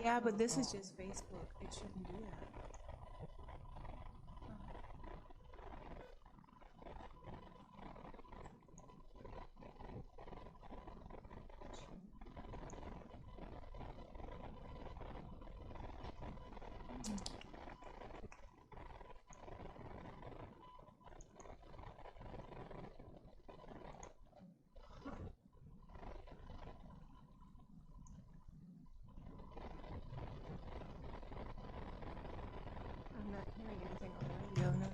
Yeah, but this is just Facebook. It shouldn't do that. I'm not hearing anything on the radio. No, you're not.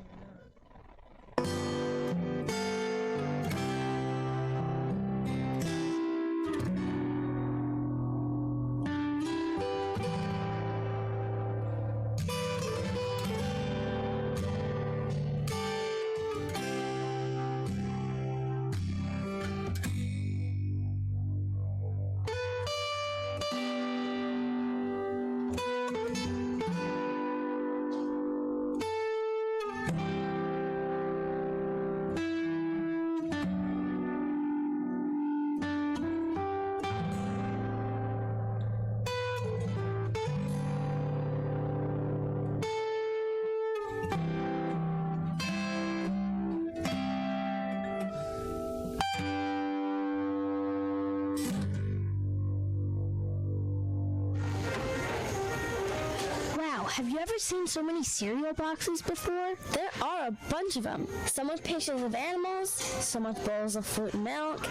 Wow, have you ever seen so many cereal boxes before? There are a bunch of them. Some with pictures of animals, some with bowls of fruit and milk,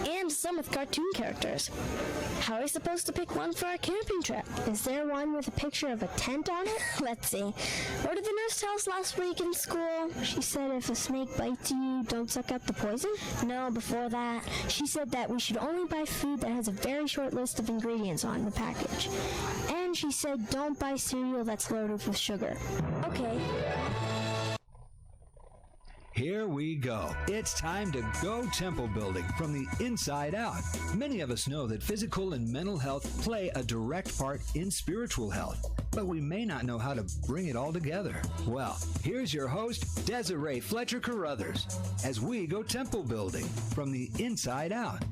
and some with cartoon characters. How are we supposed to pick one for our camping trip? Is there one with a picture of a tent on it? Let's see. What did the nurse tell us last week in school? She said if a snake bites you, don't suck out the poison? No, before that, she said that we should only buy food that has a very short list of ingredients on the package. And she said don't buy cereal that's loaded with sugar. Okay. Here we go. It's time to go temple building from the inside out. Many of us know that physical and mental health play a direct part in spiritual health, but we may not know how to bring it all together. Well, here's your host, Desiree Fletcher Carruthers, as we go temple building from the inside out.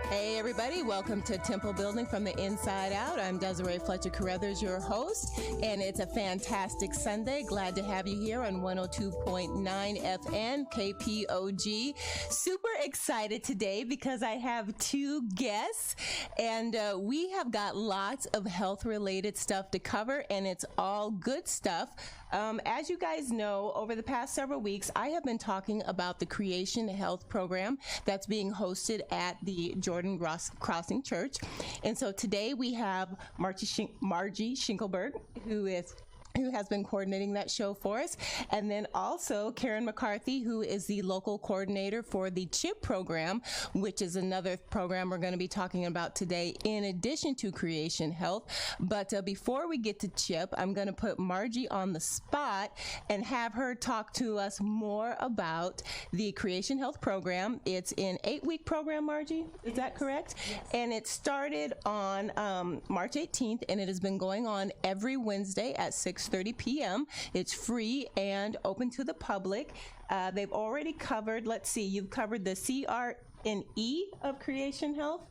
Hey everybody, welcome to Temple Building from the Inside Out. I'm Desiree Fletcher Carruthers, your host, and it's a fantastic Sunday. Glad to have you here on 102.9 FM KPOG. Super excited today because I have two guests, and we have got lots of health-related stuff to cover, and it's all good stuff. As you guys know, over the past several weeks, I have been talking about the Creation Health Program that's being hosted at the Jordan Crossing Church. And so today we have Margie Schinkelberg, who has been coordinating that show for us, and then also Karen McCarthy, who is the local coordinator for the C.H.I.P program, which is another program we're going to be talking about today in addition to Creation Health. But before we get to C.H.I.P, I'm going to put Margie on the spot and have her talk to us more about the Creation Health program. It's an 8-week program, Margie, is that correct? Yes. And it started on March 18th, and it has been going on every Wednesday at 6:30 p.m. It's free and open to the public. They've already covered, let's see, you've covered the C-R&E of Creation Health.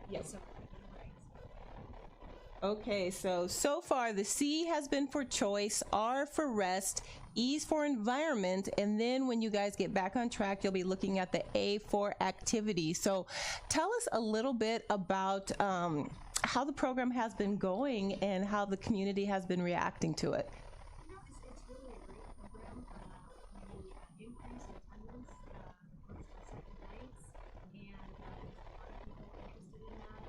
Yes. Okay, so far the C has been for choice, R for rest, E is for environment, and then when you guys get back on track, you'll be looking at the A for activity. So tell us a little bit about how the program has been going and how the community has been reacting to it. You know, it's really a great program. We increased attendance on the second nights, and there's a lot of people interested in that.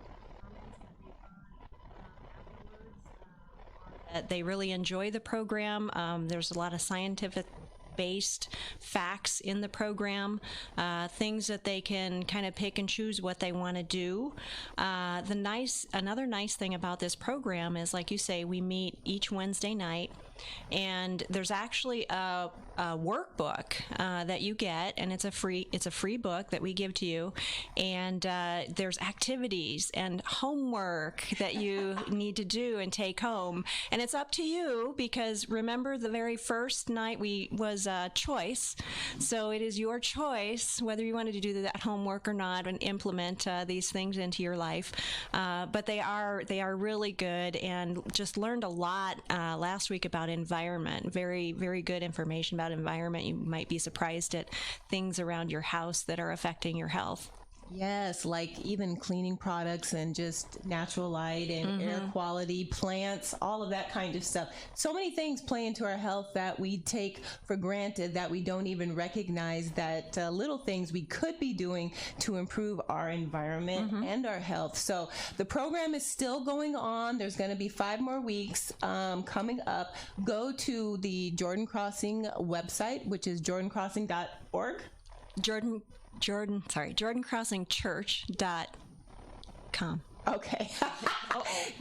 Comments that they've heard afterwards are they really enjoy the program. There's a lot of scientific based facts in the program, things that they can kind of pick and choose what they want to do. Another nice thing about this program is, like you say, we meet each Wednesday night. And there's actually a workbook that you get, and it's a free book that we give to you. And there's activities and homework that you need to do and take home. And it's up to you, because remember, the very first night was choice. So it is your choice whether you wanted to do that homework or not and implement these things into your life. But they are really good, and just learned a lot last week about environment. Very, very good information about environment. You might be surprised at things around your house that are affecting your health. Yes, like even cleaning products and just natural light and air quality, plants, all of that kind of stuff. So many things play into our health that we take for granted, that we don't even recognize, that little things we could be doing to improve our environment and our health. So the program is still going on. There's going to be 5 more weeks coming up. Go to the Jordan Crossing website, which is jordancrossing.org. jordancrossingchurch.com. Okay.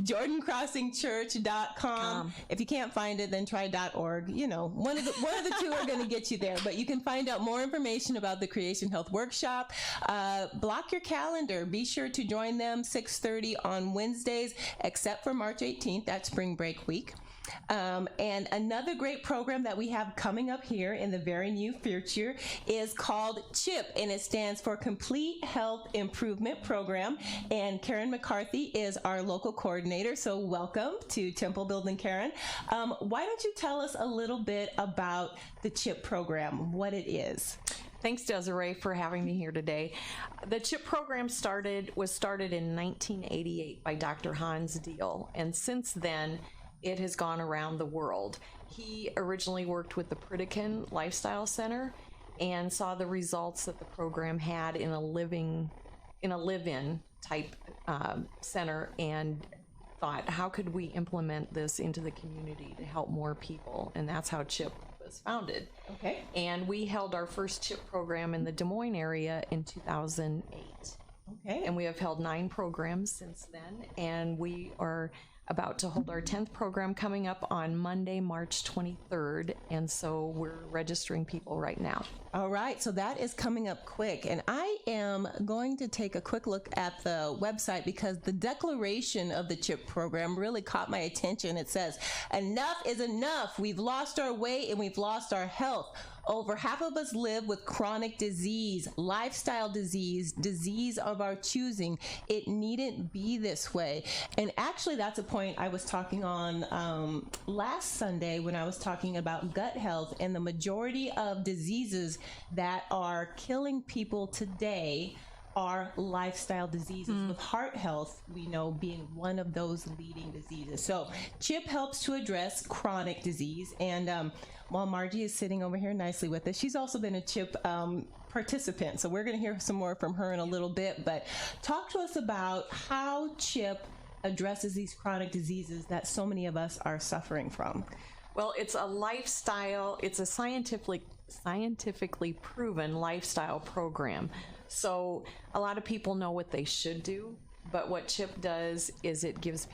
jordancrossingchurch.com. If you can't find it, then try .org. You know, one of the two are going to get you there. But you can find out more information about the Creation Health Workshop. Block your calendar. Be sure to join them 6:30 on Wednesdays, except for March 18th. That's spring break week. And another great program that we have coming up here in the very near future is called C.H.I.P, and it stands for Complete Health Improvement Program. And Karen McCarthy is our local coordinator. So welcome to Temple Building, Karen. Why don't you tell us a little bit about the C.H.I.P program, what it is? Thanks, Desiree, for having me here today. The C.H.I.P program was started in 1988 by Dr. Hans Deal, and since then, it has gone around the world. He originally worked with the Pritikin Lifestyle Center and saw the results that the program had in a live-in type center, and thought, how could we implement this into the community to help more people? And that's how C.H.I.P was founded. Okay. And we held our first C.H.I.P program in the Des Moines area in 2008. Okay. And we have held 9 programs since then, and we are about to hold our 10th program coming up on Monday, March 23rd, and so we're registering people right now. All right, so that is coming up quick, and I am going to take a quick look at the website, because the declaration of the C.H.I.P program really caught my attention. It says, "Enough is enough. We've lost our way and we've lost our health. Over half of us live with chronic disease, lifestyle disease, disease of our choosing. It needn't be this way." And actually, that's a point I was talking on last Sunday when I was talking about gut health, and the majority of diseases that are killing people today are lifestyle diseases, with heart health, we know, being one of those leading diseases. So C.H.I.P helps to address chronic disease. And while Margie is sitting over here nicely with us, she's also been a C.H.I.P participant. So we're going to hear some more from her in a little bit. But talk to us about how C.H.I.P addresses these chronic diseases that so many of us are suffering from. Well, it's a lifestyle, it's a scientifically proven lifestyle program. So a lot of people know what they should do, but what C.H.I.P does is it gives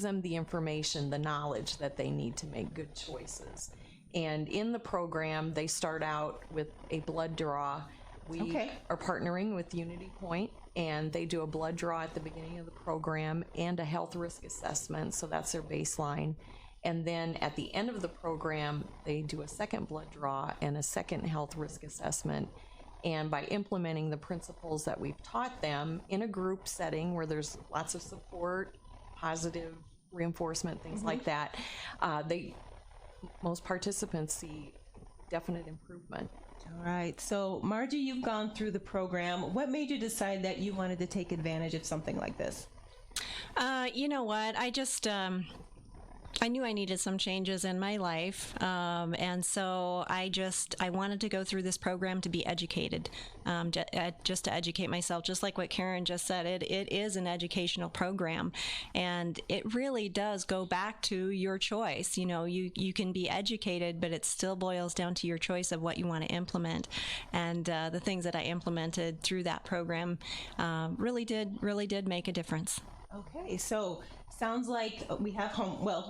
them the information, the knowledge that they need to make good choices. And in the program, they start out with a blood draw. We are partnering with Unity Point, and they do a blood draw at the beginning of the program and a health risk assessment, so that's their baseline. And then at the end of the program, they do a second blood draw and a second health risk assessment. And by implementing the principles that we've taught them in a group setting where there's lots of support, positive reinforcement, things like that, most participants see definite improvement. All right. So, Margie, you've gone through the program. What made you decide that you wanted to take advantage of something like this? You know what? I knew I needed some changes in my life, and so I wanted to go through this program to be educated, just to educate myself, just like what Karen just said. It is an educational program, and it really does go back to your choice. You know, you can be educated, but it still boils down to your choice of what you want to implement. And the things that I implemented through that program really did make a difference. Okay, so sounds like we have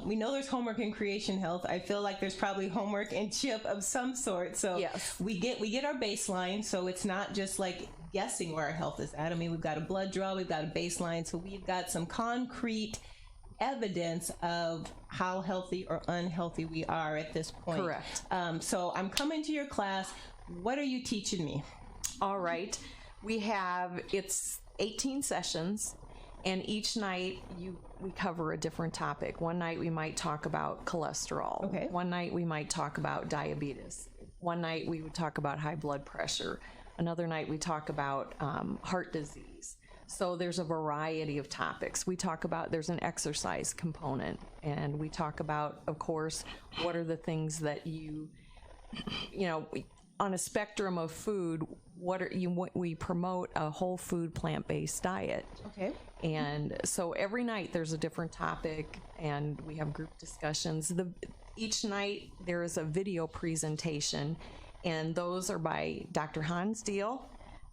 we know there's homework in Creation Health. I feel like there's probably homework in CHIP of some sort. So Yes. we get our baseline, so it's not just like guessing where our health is at. I mean, we've got a blood draw, we've got a baseline, so we've got some concrete evidence of how healthy or unhealthy we are at this point. Correct. So I'm coming to your class. What are you teaching me? All right. It's 18 sessions, and each night we cover a different topic. One night we might talk about cholesterol. Okay. One night we might talk about diabetes. One night we would talk about high blood pressure. Another night we talk about heart disease. So there's a variety of topics. There's an exercise component, and we talk about, of course, what are the things that on a spectrum of food, we promote a whole food plant-based diet. Okay. And so every night there's a different topic, and we have group discussions. Each night there is a video presentation, and those are by Dr. Hans Deal,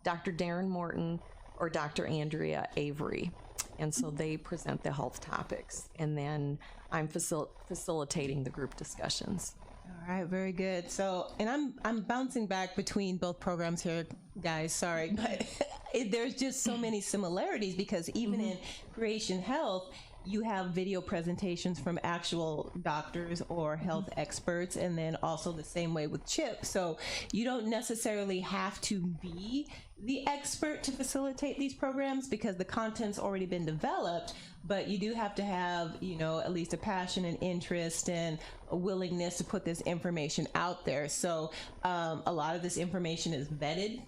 Dr. Darren Morton, or Dr. Andrea Avery. And so they present the health topics, and then I'm facilitating the group discussions. All right, very good. So, and I'm bouncing back between both programs here, guys. Sorry, but there's just so many similarities, because even in Creation Health, you have video presentations from actual doctors or health experts, and then also the same way with CHIP. So you don't necessarily have to be the expert to facilitate these programs, because the content's already been developed, but you do have to have, at least a passion and interest and a willingness to put this information out there. So a lot of this information is vetted.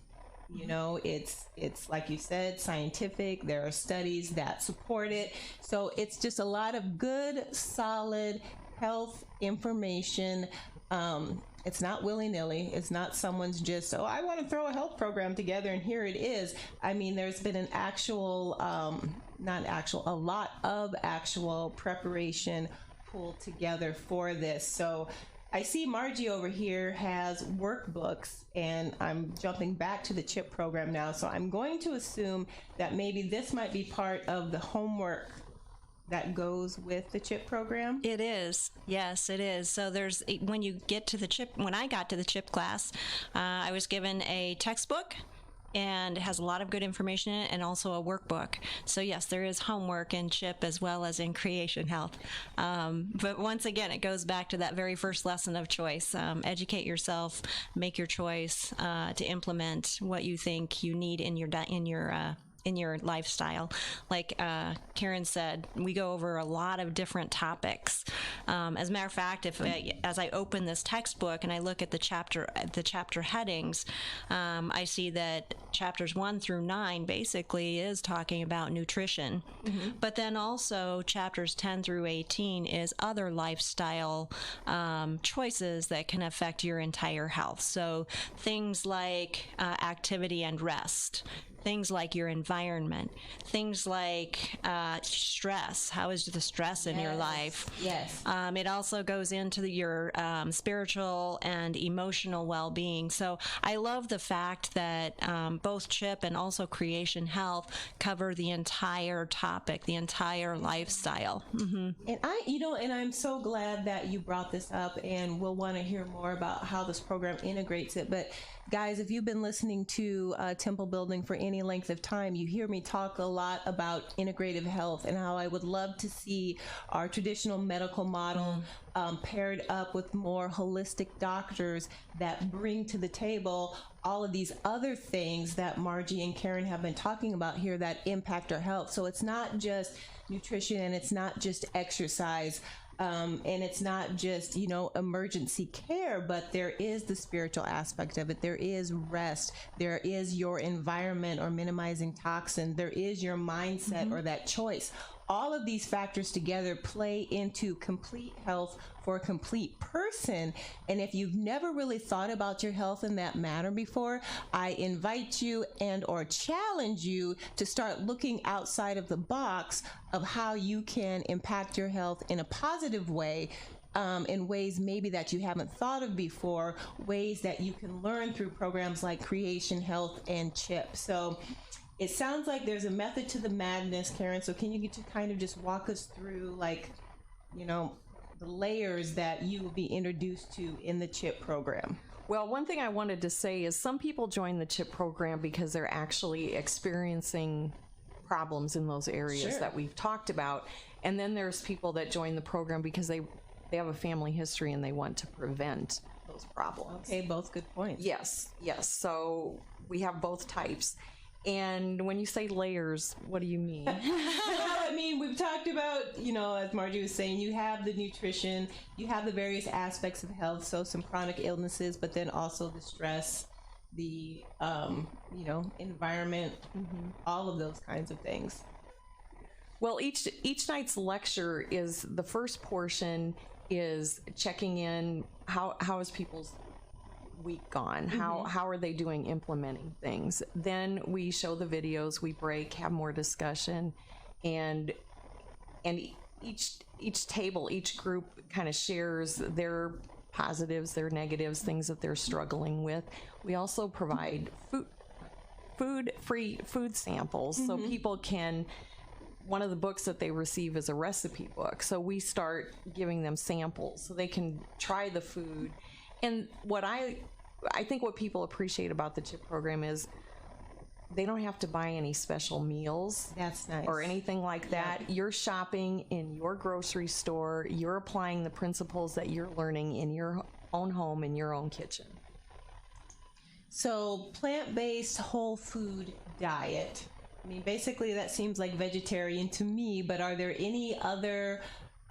It's like you said, scientific. There are studies that support it. So it's just a lot of good, solid health information. It's not willy-nilly. It's not someone's just, I want to throw a health program together and here it is. I mean, there's been a lot of actual preparation pulled together for this. So I see Margie over here has workbooks, and I'm jumping back to the CHIP program now. So I'm going to assume that maybe this might be part of the homework that goes with the CHIP program. It is. Yes, it is. So when I got to the CHIP class, I was given a textbook, and it has a lot of good information in it, and also a workbook. So yes, there is homework in CHIP as well as in Creation Health. But once again, it goes back to that very first lesson of choice. Educate yourself, make your choice to implement what you think you need in your lifestyle. Like Karen said, we go over a lot of different topics. As a matter of fact, as I open this textbook and I look at the chapter headings, I see that chapters 1 through 9 basically is talking about nutrition. But then also chapters 10 through 18 is other lifestyle choices that can affect your entire health. So things like activity and rest, things like your environment, things like stress. How is the stress in your life? Yes. It also goes into your spiritual and emotional well-being. So I love the fact that both CHIP and also Creation Health cover the entire topic, the entire lifestyle. And I'm so glad that you brought this up, and we'll want to hear more about how this program integrates it. But guys, if you've been listening to Temple Building for any length of time, you hear me talk a lot about integrative health and how I would love to see our traditional medical model paired up with more holistic doctors that bring to the table all of these other things that Margie and Karen have been talking about here that impact our health. So it's not just nutrition, and it's not just exercise. And it's not just, emergency care, but there is the spiritual aspect of it. There is rest. There is your environment or minimizing toxin. There is your mindset or that choice. All of these factors together play into complete health for a complete person. And if you've never really thought about your health in that manner before, I invite you and or challenge you to start looking outside of the box of how you can impact your health in a positive way, in ways maybe that you haven't thought of before, ways that you can learn through programs like Creation Health and CHIP. So it sounds like there's a method to the madness, Karen. So can you get to kind of just walk us through, like, you know, the layers that you will be introduced to in the CHIP program? Well, one thing I wanted to say is some people join the CHIP program because they're actually experiencing problems in those areas that we've talked about. And then there's people that join the program because they have a family history and they want to prevent those problems. Okay, both good points. Yes. So we have both types. And when you say layers, what do you mean? Well, I mean, we've talked about, you know, as Margie was saying, you have the nutrition, you have the various aspects of health, so some chronic illnesses, but then also the stress, the, you know, environment, all of those kinds of things. Well, each night's lecture is, the first portion is checking in, how is people's week gone? How are they doing implementing things? Then we show the videos, we break, have more discussion, and each table, each group kind of shares their positives, their negatives, things that they're struggling with. We also provide free food samples, so people can. One of the books that they receive is a recipe book, so we start giving them samples so they can try the food. And what I think what people appreciate about the CHIP program is they don't have to buy any special meals. That's nice. Or anything like that. You're shopping in your grocery store. You're applying the principles that you're learning in your own home, in your own kitchen. So, plant-based whole food diet. I mean, basically that seems like vegetarian to me, but are there any other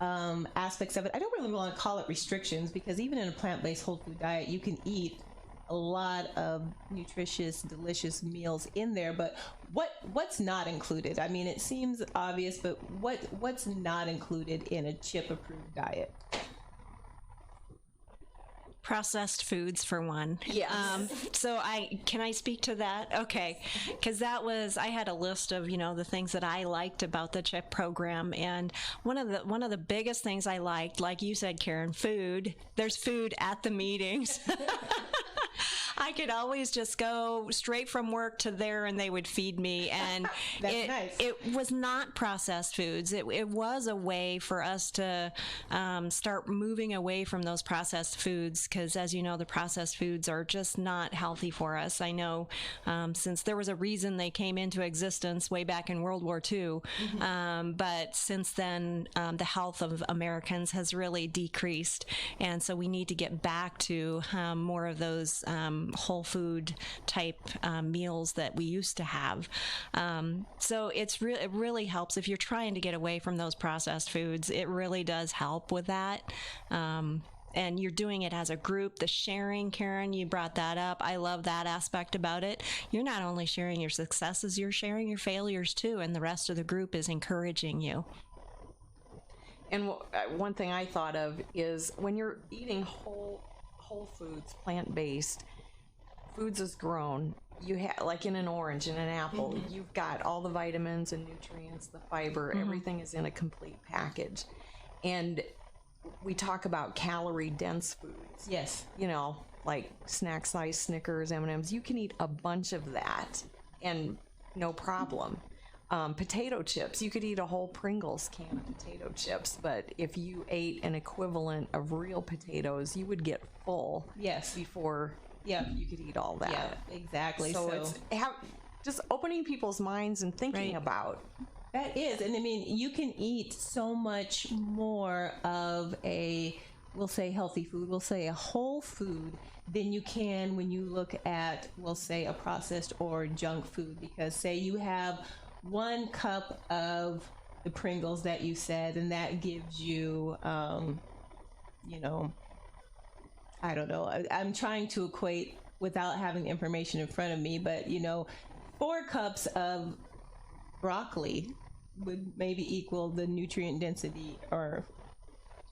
aspects of it? I don't really want to call it restrictions, because even in a plant-based whole food diet, you can eat a lot of nutritious, delicious meals in there, but what's not included? I mean, it seems obvious, but what's not included in a CHIP approved diet? Processed foods, for one. Yes. So can I speak to that? Okay, because I had a list of, you know, the things that I liked about the CHIP program, and one of the biggest things I liked, like you said, Karen, food. There's food at the meetings. I could always just go straight from work to there and they would feed me. And nice. It was not processed foods. It was a way for us to start moving away from those processed foods, because as you know, the processed foods are just not healthy for us. I know since there was a reason they came into existence way back in World War II, but since then the health of Americans has really decreased. And so we need to get back to more of those whole food type meals that we used to have. So it really helps if you're trying to get away from those processed foods. It really does help with that. And you're doing it as a group. The sharing, Karen, you brought that up. I love that aspect about it. You're not only sharing your successes, you're sharing your failures too, and the rest of the group is encouraging you. And one thing I thought of is when you're eating whole foods, plant-based, foods is grown. You have, like in an orange and an apple, you've got all the vitamins and nutrients, the fiber, everything is in a complete package. And we talk about calorie-dense foods. Yes. You know, like snack-size Snickers, M&Ms. You can eat a bunch of that and no problem. Potato chips, you could eat a whole Pringles can of potato chips, but if you ate an equivalent of real potatoes, you would get full. Yes. Before you could eat all that. Yeah, exactly. So it's just opening people's minds and thinking about. That is, and I mean, you can eat so much more of we'll say healthy food, we'll say a whole food, than you can when you look at, we'll say, a processed or junk food. Because say you have 1 cup of the Pringles that you said, and that gives you, you know, I don't know. I'm trying to equate without having information in front of me, but, you know, 4 cups of broccoli would maybe equal the nutrient density, or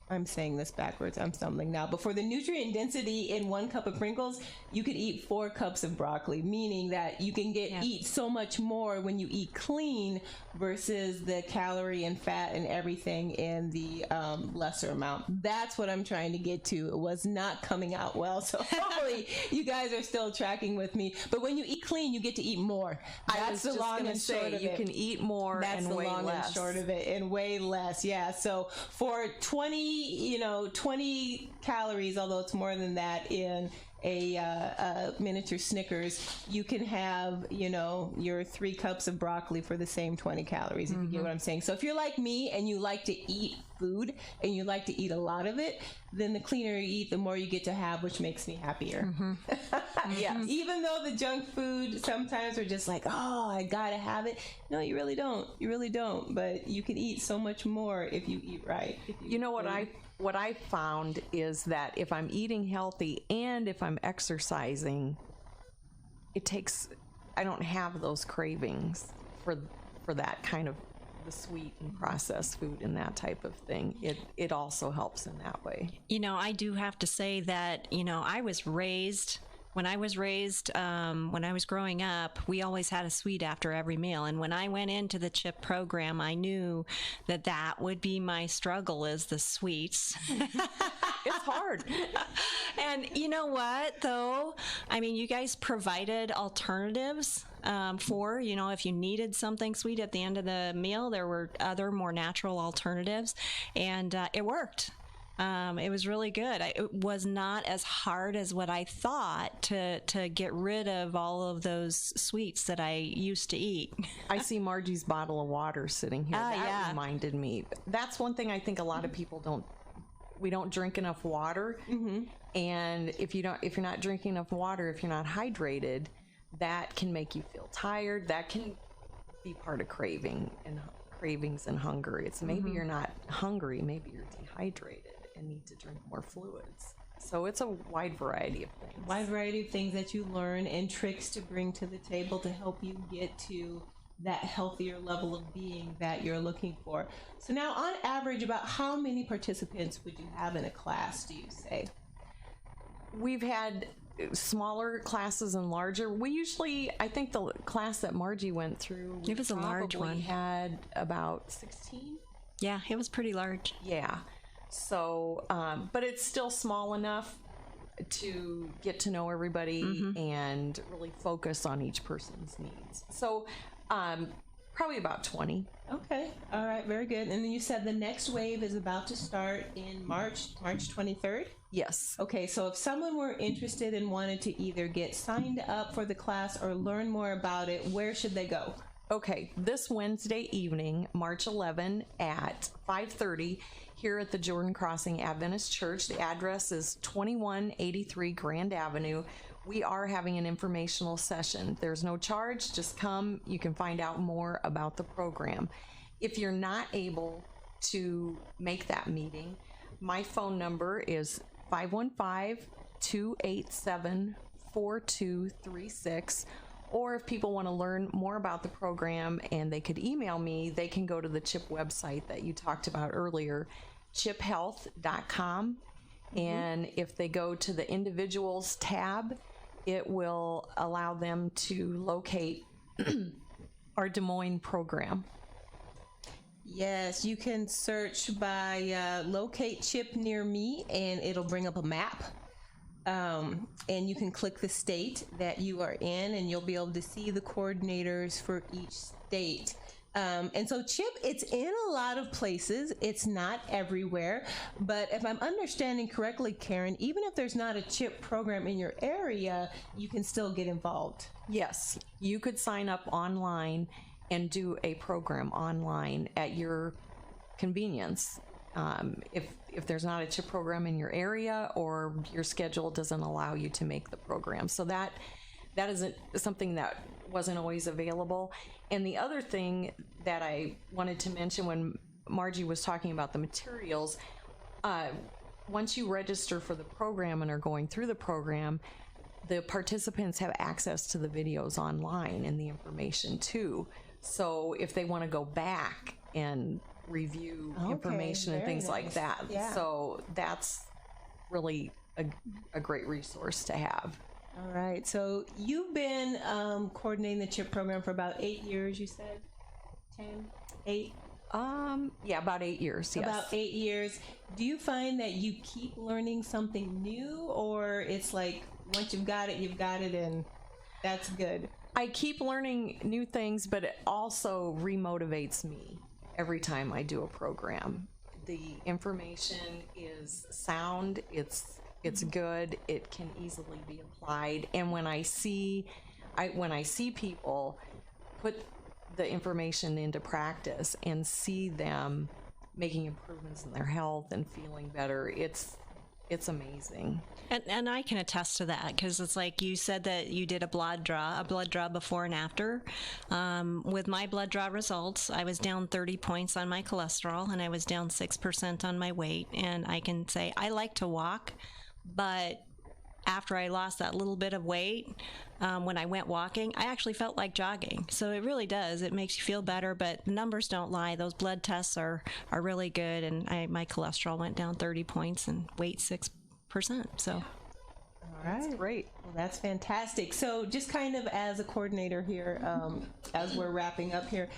I'm saying this backwards. I'm stumbling now. But for the nutrient density in 1 cup of Pringles, you could eat 4 cups of broccoli, meaning that you can eat so much more when you eat clean versus the calorie and fat and everything in the lesser amount. That's what I'm trying to get to. It was not coming out well, so hopefully you guys are still tracking with me. But when you eat clean, you get to eat more. That's the long and short of it. You can eat more and way less. That's the long and short of it, and way less. Yeah. So for 20 calories, although it's more than that in a miniature Snickers, you can have, your 3 cups of broccoli for the same 20 calories, if you get what I'm saying. So if you're like me and you like to eat food and you like to eat a lot of it, then the cleaner you eat, the more you get to have, which makes me happier. Yes. Even though the junk food sometimes we're just like, oh, I gotta have it. No, you really don't. You really don't. But you can eat so much more if you eat right. What I found is that if I'm eating healthy and if I'm exercising, I don't have those cravings for that kind of the sweet and processed food and that type of thing. It also helps in that way. I do have to say that, when I was growing up, we always had a sweet after every meal. And when I went into the CHIP program, I knew that would be my struggle, is the sweets. It's hard. And you know what, though? I mean, you guys provided alternatives for, if you needed something sweet at the end of the meal, there were other more natural alternatives. And it worked. It was really good. It was not as hard as what I thought to get rid of all of those sweets that I used to eat. I see Margie's bottle of water sitting here. That reminded me. That's one thing I think a lot of people we don't drink enough water. And if you're not drinking enough water, if you're not hydrated, that can make you feel tired. That can be part of cravings and hunger. It's maybe you're not hungry, maybe you're dehydrated and need to drink more fluids. So it's a wide variety of things. Wide variety of things that you learn and tricks to bring to the table to help you get to that healthier level of being that you're looking for. So now, on average, about how many participants would you have in a class, do you say? We've had smaller classes and larger. I think the class that Margie went through, it was a large one. We had about 16. Yeah, it was pretty large. Yeah. So, but it's still small enough to get to know everybody and really focus on each person's needs. So, probably about 20. Okay. All right. Very good. And then you said the next wave is about to start in March 23rd? Yes. Okay. So if someone were interested and wanted to either get signed up for the class or learn more about it, where should they go? Okay. This Wednesday evening, March 11 at 5:30, here at the Jordan Crossing Adventist Church. The address is 2183 Grand Avenue. We are having an informational session. There's no charge. Just come. You can find out more about the program. If you're not able to make that meeting, my phone number is 515-287-4236. Or if people want to learn more about the program and they could email me, they can go to the CHIP website that you talked about earlier, chiphealth.com. And if they go to the individuals tab, it will allow them to locate our Des Moines program. Yes, you can search by locate CHIP near me, and it'll bring up a map. And you can click the state that you are in, and you'll be able to see the coordinators for each state. And so CHIP, it's in a lot of places. It's not everywhere. But if I'm understanding correctly, Karen, even if there's not a CHIP program in your area, you can still get involved. Yes, you could sign up online and do a program online at your convenience. If there's not a CHIP program in your area or your schedule doesn't allow you to make the program. So that isn't something that wasn't always available. And the other thing that I wanted to mention when Margie was talking about the materials, once you register for the program and are going through the program, the participants have access to the videos online and the information too. So if they want to go back and review Okay, information and very things like nice. that. Yeah. So that's really a great resource to have. All right. So you've been coordinating the CHIP program for about 8 years, you said? 10? 8? Yeah, about 8 years. Yes. About 8 years. Do you find that you keep learning something new, or it's like once you've got it, and that's good? I keep learning new things, but it also remotivates me every time I do a program. The information is sound, it's good, it can easily be applied, and when I see people put the information into practice and see them making improvements in their health and feeling better, it's amazing. And I can attest to that, because it's like you said that you did a blood draw before and after. With my blood draw results, I was down 30 points on my cholesterol, and I was down 6% on my weight. And I can say I like to walk, but after I lost that little bit of weight, when I went walking, I actually felt like jogging. So it really does. It makes you feel better, but the numbers don't lie. Those blood tests are really good, and my cholesterol went down 30 points and weight 6%. So. All right. That's great. Well, that's fantastic. So just kind of as a coordinator here, as we're wrapping up here,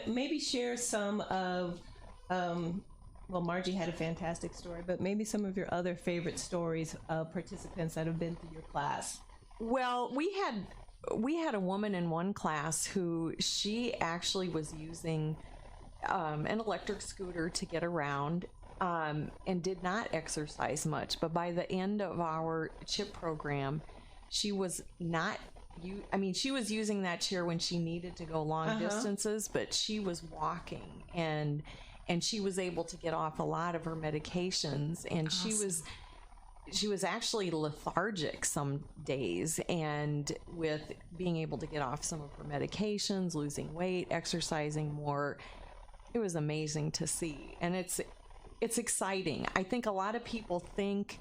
maybe share some of, well, Margie had a fantastic story, but maybe some of your other favorite stories of participants that have been through your class. Well, we had a woman in one class who she actually was using an electric scooter to get around, and did not exercise much. But by the end of our CHIP program, she was not. She was using that chair when she needed to go long distances, but she was walking, and she was able to get off a lot of her medications, and Awesome. she was actually lethargic some days, and with being able to get off some of her medications, losing weight, exercising more, it was amazing to see. And it's exciting. I think a lot of people think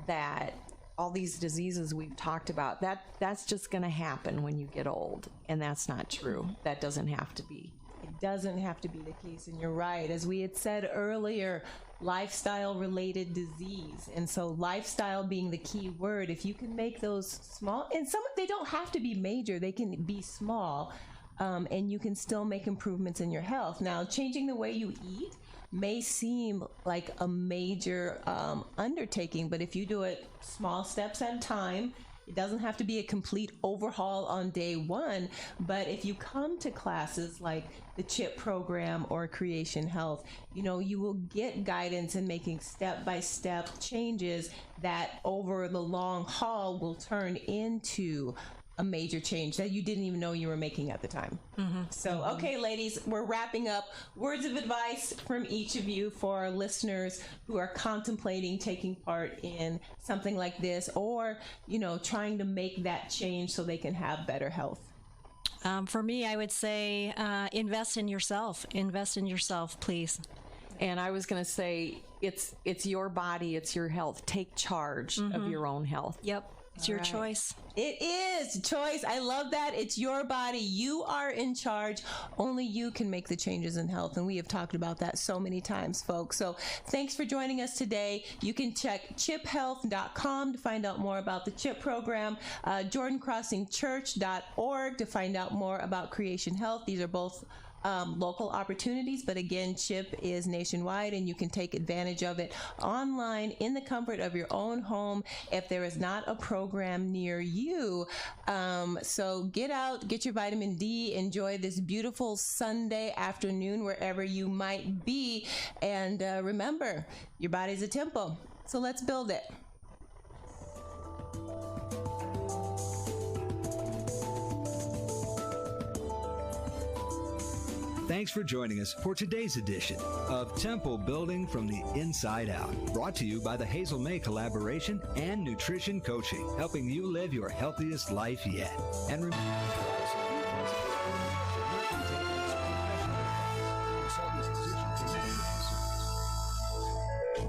that all these diseases we've talked about, that's just going to happen when you get old, and that's not true. That doesn't have to be. It doesn't have to be the case, and you're right. As we had said earlier, lifestyle-related disease, and so lifestyle being the key word. If you can make those small, and they don't have to be major, they can be small, and you can still make improvements in your health. Now, changing the way you eat may seem like a major undertaking, but if you do it small steps at a time, it doesn't have to be a complete overhaul on day one. But if you come to classes like the CHIP program or Creation Health, you will get guidance in making step-by-step changes that over the long haul will turn into a major change that you didn't even know you were making at the time. So, okay, ladies, we're wrapping up. Words of advice from each of you for our listeners who are contemplating taking part in something like this, or, trying to make that change so they can have better health. For me, I would say invest in yourself. Invest in yourself, please. And I was going to say, it's your body, it's your health. Take charge of your own health. Yep. It's your choice. It is choice. I love that. It's your body. You are in charge. Only you can make the changes in health. And we have talked about that so many times, folks. So thanks for joining us today. You can check chiphealth.com to find out more about the CHIP program, jordancrossingchurch.org to find out more about Creation Health. These are both local opportunities, but again, CHIP is nationwide, and you can take advantage of it online in the comfort of your own home if there is not a program near you. So get out, get your vitamin D, enjoy this beautiful Sunday afternoon wherever you might be, and remember, your body's a temple, so let's build it. Thanks for joining us for today's edition of Temple Building from the Inside Out, brought to you by the Hazel May Collaboration and Nutrition Coaching, helping you live your healthiest life yet. And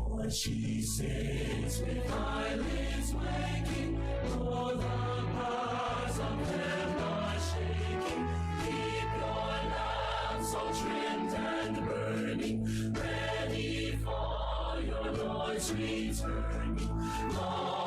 what she says with eyelids waking, though the powers of hell are shaking, keep your lamps all trimmed and burning. Jesus returning. Long